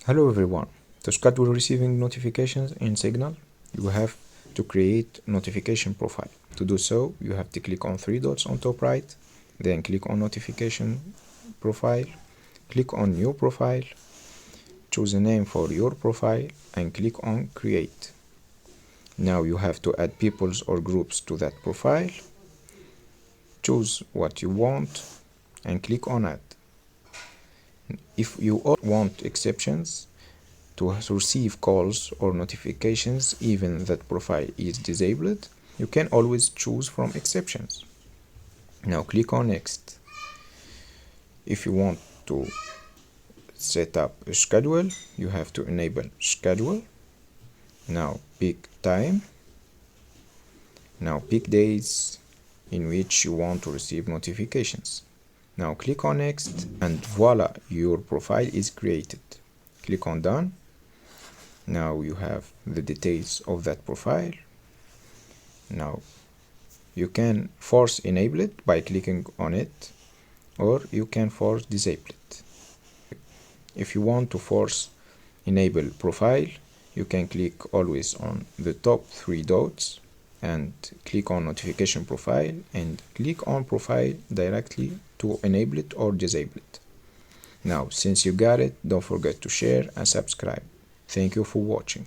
Hello everyone. To schedule receiving notifications in Signal, you have to create notification profile. To do so, you have to click on three dots on top right, then click on notification profile, click on new profile, choose a name for your profile and click on create. Now you have to add peoples or groups to that profile. Choose what you want and click on add. If you want exceptions to receive calls or notifications even that profile is disabled, you can always choose from exceptions. Now click on next. If you want to set up a schedule, you have to enable schedule. Now pick time. Now pick days in which you want to receive notifications. Now click on next and voila, your profile is created. Click on done. Now you have the details of that profile. Now you can force enable it by clicking on it, or you can force disable it. If you want to force enable profile, you can click always on the top three dots and click on notification profile and click on profile directly to enable it or disable it. Now, since you got it, don't forget to share and subscribe. Thank you for watching.